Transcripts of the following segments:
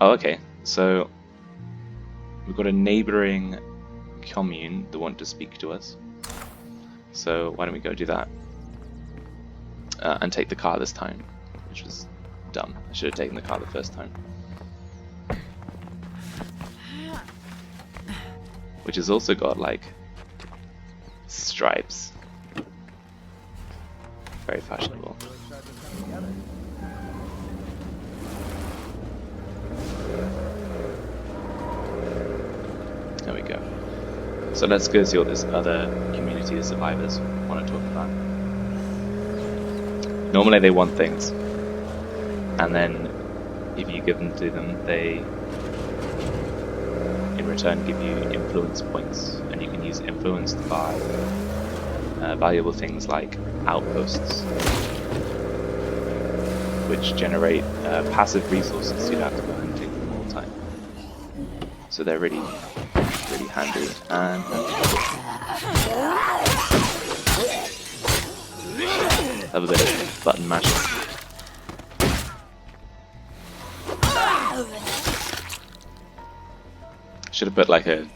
Oh, okay. So we've got a neighboring commune that want to speak to us. So why don't we go do that? And take the car this time, which was dumb. I should have taken the car the first time. Which has also got like stripes. Very fashionable. There we go. So let's go see what this other community of survivors want to talk about. Normally they want things, and then if you give them to them, they in return give you influence points, and you can use influence to buy valuable things like outposts, which generate passive resources, so you don't have to go and take them all the time. So they're really handy. And have a bit of button mashing. Should have put like a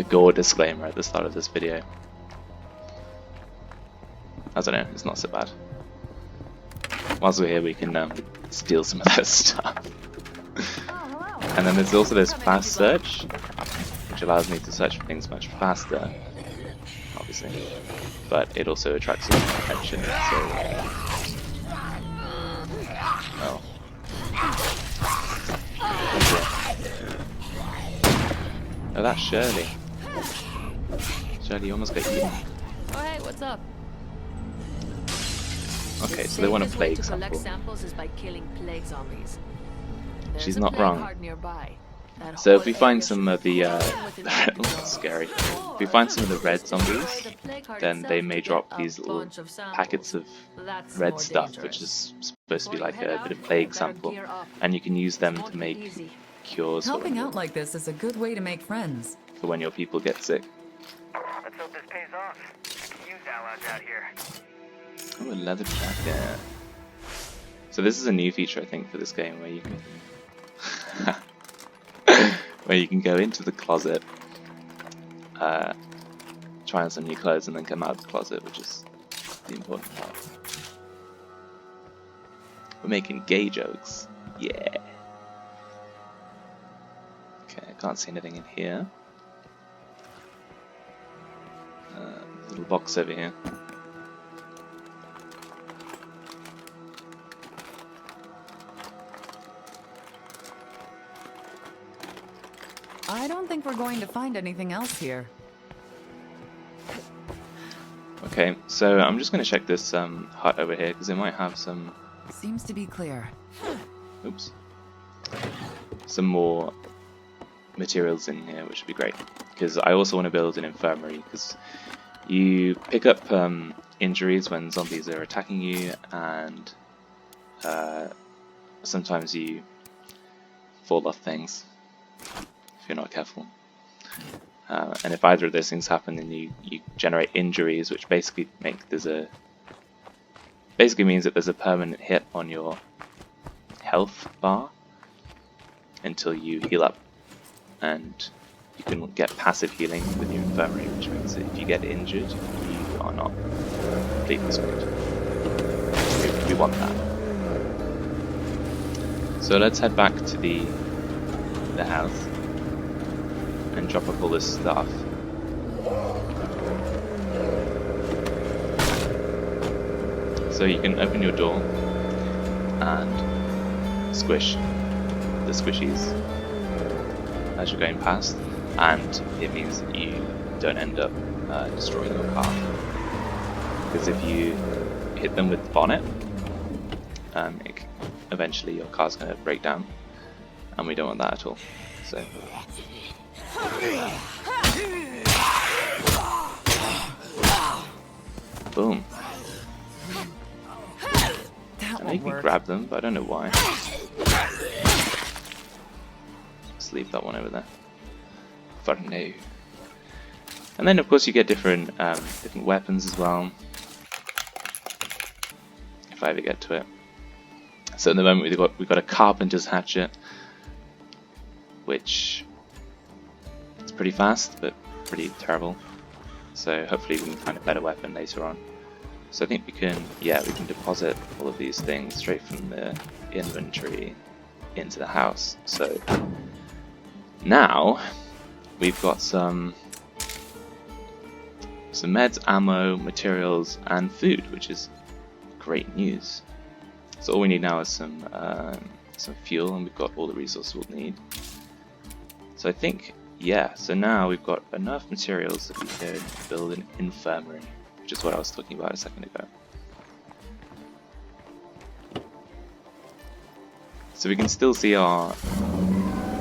gore disclaimer at the start of this video. I don't know, it's not so bad. Whilst we're here, we can steal some of that stuff. And then there's also this fast search, which allows me to search for things much faster, obviously, but it also attracts some attention, so... Oh. Oh, that's Shirley. Shirley, you almost got eaten. Oh, hey, what's up? Okay, so they want a plague sample. Samples is by killing plague zombies. She's not wrong. So if we find some of the scary, if we find some of the red zombies, then they may drop these little packets of red stuff, which is supposed to be like a bit of plague sample, and you can use them to make cures. Helping out like this is a good way to make friends. For when your people get sick. Let's hope this pays off. Use allies out here. Oh, a leather jacket. So this is a new feature, I think, for this game, where you can where you can go into the closet, try on some new clothes, and then come out of the closet, which is the important part. We're making gay jokes. Yeah. Okay, I can't see anything in here. Little box over here. I don't think we're going to find anything else here. Okay, so I'm just going to check this hut over here, because it might have some... Seems to be clear. Oops. Some more materials in here, which would be great. Because I also want to build an infirmary, because you pick up injuries when zombies are attacking you, and sometimes you fall off things if you're not careful. And if either of those things happen, then you generate injuries, which basically means that there's a permanent hit on your health bar until you heal up, and you can get passive healing with your infirmary, which means that if you get injured, you are not completely screwed. We want that. So let's head back to the house and drop up all this stuff. So you can open your door and squish the squishies as you're going past, and it means that you don't end up destroying your car. Because if you hit them with the bonnet, eventually your car's going to break down, and we don't want that at all. So. Boom. I know you can grab them, but I don't know why. Just leave that one over there. For now. And then of course you get different weapons as well. If I ever get to it. So at the moment we've got a carpenter's hatchet, which is pretty fast but pretty terrible. So hopefully we can find a better weapon later on. So I think we can deposit all of these things straight from the inventory into the house. So now we've got some meds, ammo, materials, and food, which is great news. So all we need now is some fuel, and we've got all the resources we'll need. So I think, yeah, so now we've got enough materials that we could build an infirmary, which is what I was talking about a second ago. So we can still see our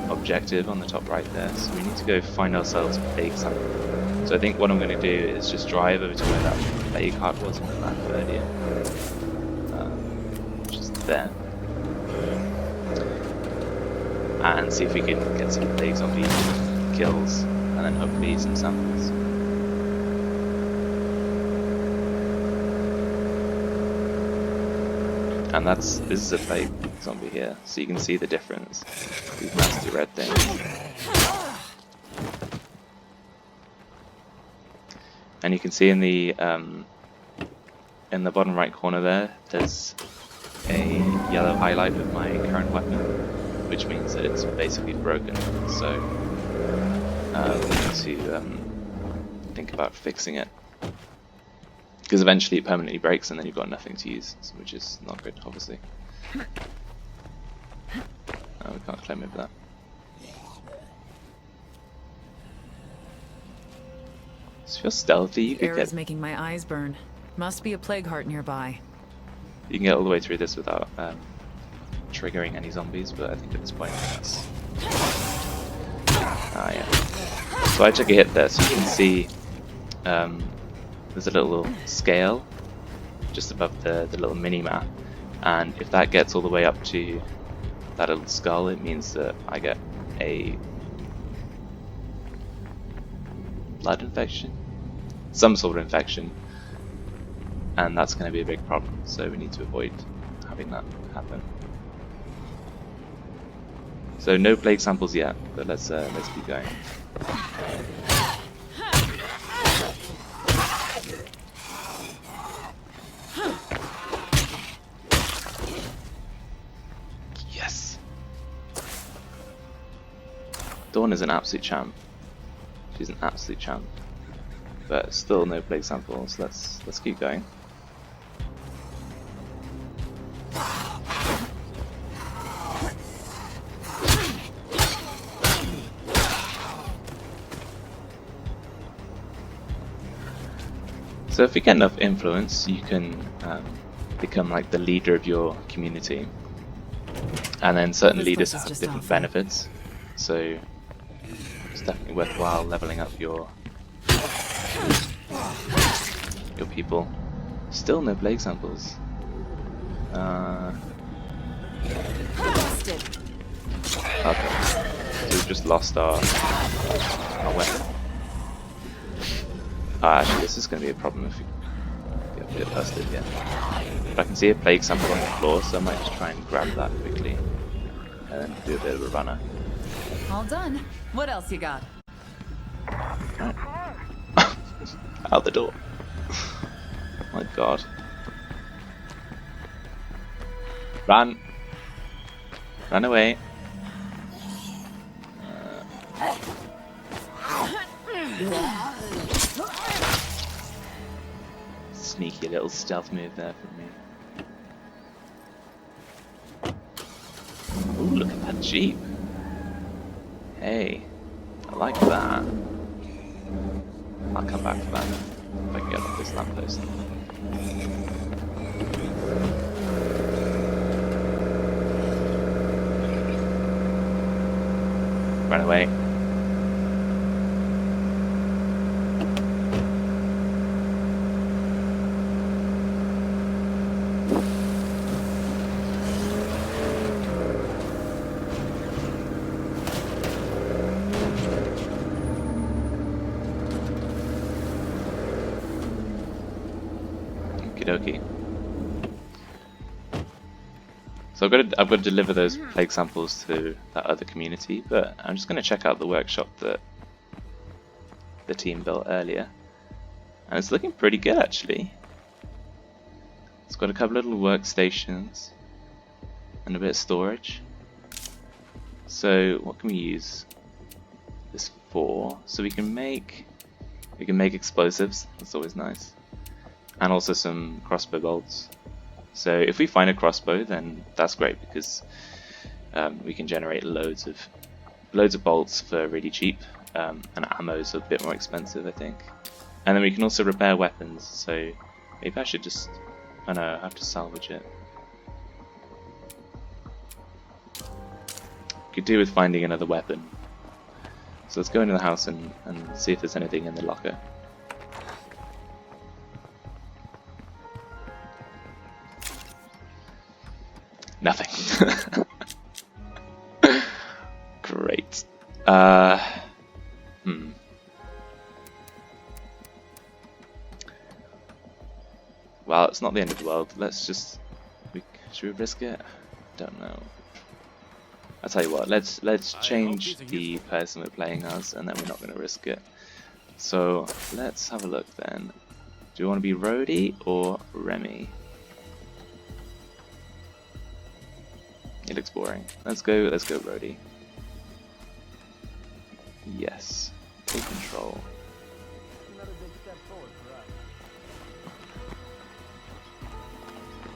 objective on the top right there, so we need to go find ourselves a plague sample. So I think what I'm going to do is just drive over to where that plague heart was in the map earlier, which is there, and see if we can get some plague zombie kills, and then hopefully some samples. And this is a plague zombie here, so you can see the difference. These nasty red things. And you can see in the bottom right corner there's a yellow highlight with my current weapon, which means that it's basically broken. So we need to think about fixing it, because eventually it permanently breaks and then you've got nothing to use, which is not good, obviously. We can't climb over that. So if you're stealthy, you could Air making my eyes burn. Must be a plague heart nearby. You can get all the way through this without triggering any zombies, but I think at this point that's... Ah, yeah. So I took a hit there, so you can see there's a little scale just above the little mini-map, and if that gets all the way up to that little skull, it means that I get a blood infection, some sort of infection, and that's going to be a big problem, so we need to avoid having that happen. So no plague samples yet, but let's keep going. Yes. Dawn is an absolute champ. She's an absolute champ. But still no plague samples. Let's keep going. So if you get enough influence, you can become like the leader of your community, and then certain leaders have different benefits. So it's definitely worthwhile leveling up your people. Still no plague samples. Okay, so we've just lost our weapon. Actually, this is going to be a problem if we get busted again. But I can see a plague sample on the floor, so I might just try and grab that quickly and then do a bit of a runner. All done. What else you got? Right. Out the door. My God. Run! Run away. Sneaky little stealth move there from me. Ooh, look at that Jeep. Hey, I like that. I'll come back for that if I can get off this lamppost. Run away. Okie dokie. So So I've got to deliver those plague samples to that other community, but I'm just going to check out the workshop that the team built earlier. And it's looking pretty good actually. It's got a couple little workstations and a bit of storage. So what can we use this for? So we can make explosives, that's always nice. And also some crossbow bolts. So if we find a crossbow, then that's great because we can generate loads of bolts for really cheap, and ammo's a bit more expensive, I think. And then we can also repair weapons. So maybe I should just, I have to salvage it. Could do with finding another weapon. So let's go into the house and see if there's anything in the locker. Nothing. Great. Well, it's not the end of the world. Let's just... should we risk it? Don't know. I'll tell you what, let's change the person we're playing as, and then we're not going to risk it. So, let's have a look then. Do you want to be Rhodey or Remy? It looks boring. Let's go Rhodey. Yes. Take control.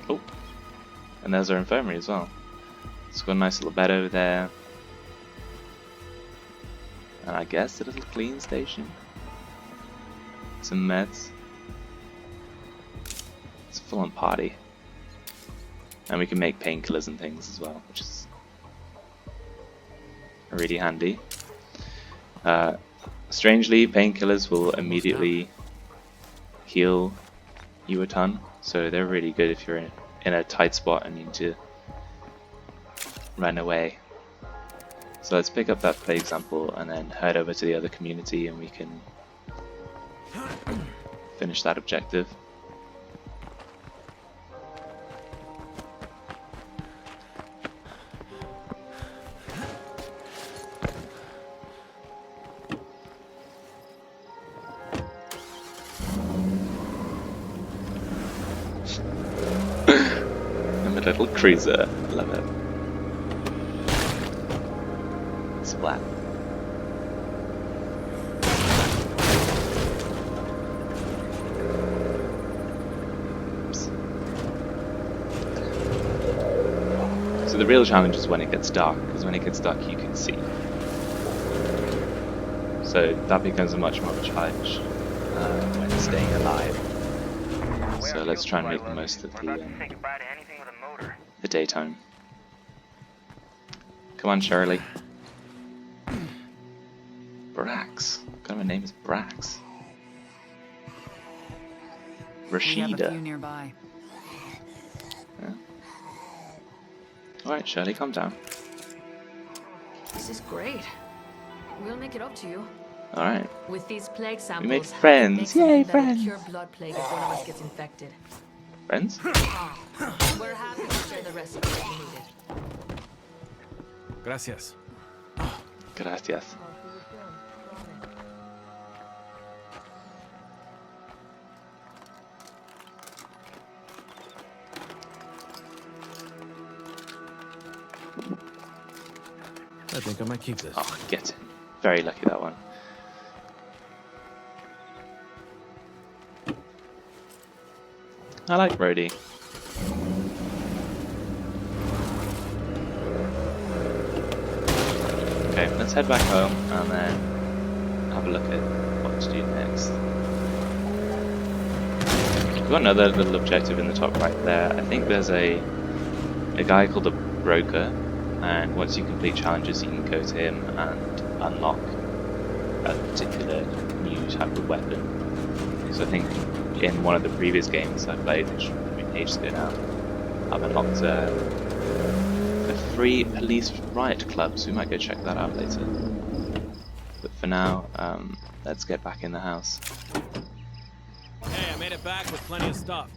Oh, and there's our infirmary as well. It's got a nice little bed over there. And I guess a little clean station. Some meds. It's a full-on party. And we can make painkillers and things as well, which is really handy. Strangely, painkillers will immediately heal you a ton, so they're really good if you're in a tight spot and need to run away. So let's pick up that plague sample and then head over to the other community and we can finish that objective. I'm a little cruiser, love it. Splat. Oops. So the real challenge is when it gets dark, because when it gets dark you can see. So that becomes a much more of a challenge when staying alive. So let's try and make the most of the daytime. Come on, Shirley. Brax. What kind of a name is Brax? We have a few Rashida. nearby. Yeah. Alright, Shirley, calm down. This is great. We'll make it up to you. Alright. With these plague samples, We make friends. Yay, friends. Cure blood plague if one of us gets infected. Friends? We're happy to share the recipe if you need it. Gracias. Gracias. I think I might keep this. Oh, get it. Very lucky that one. I like Rhodey. Okay, let's head back home and then have a look at what to do next. We've got another little objective in the top right there. I think there's a guy called a broker, and once you complete challenges you can go to him and unlock a particular new type of weapon. So I think in one of the previous games I played, which ages ago now, I've unlocked a free police riot club, so we might go check that out later. But for now, let's get back in the house. Hey, I made it back with plenty of stuff.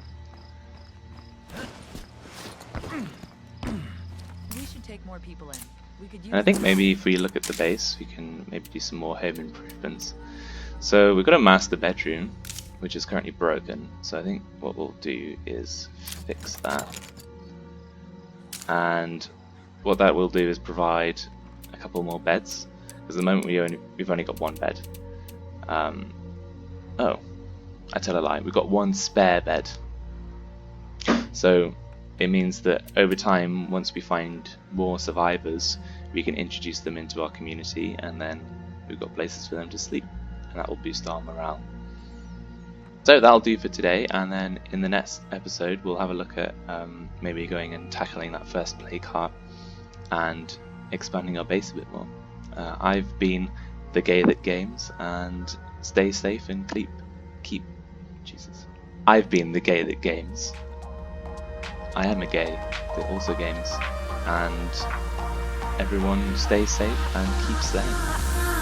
take more people in. We could use And I think maybe if we look at the base, we can maybe do some more home improvements. So we've got a master bedroom, which is currently broken. So I think what we'll do is fix that. And what that will do is provide a couple more beds. Because at the moment we've only got one bed. Oh, I tell a lie. We've got one spare bed. So it means that over time, once we find more survivors, we can introduce them into our community, and then we've got places for them to sleep, and that will boost our morale. So that'll do for today, and then in the next episode we'll have a look at maybe going and tackling that first play cart and expanding our base a bit more. I've been the Gay That Games, and stay safe and keep Jesus. I've been the Gay That Games. I am a gay that also games, and everyone stay safe and keep slaying.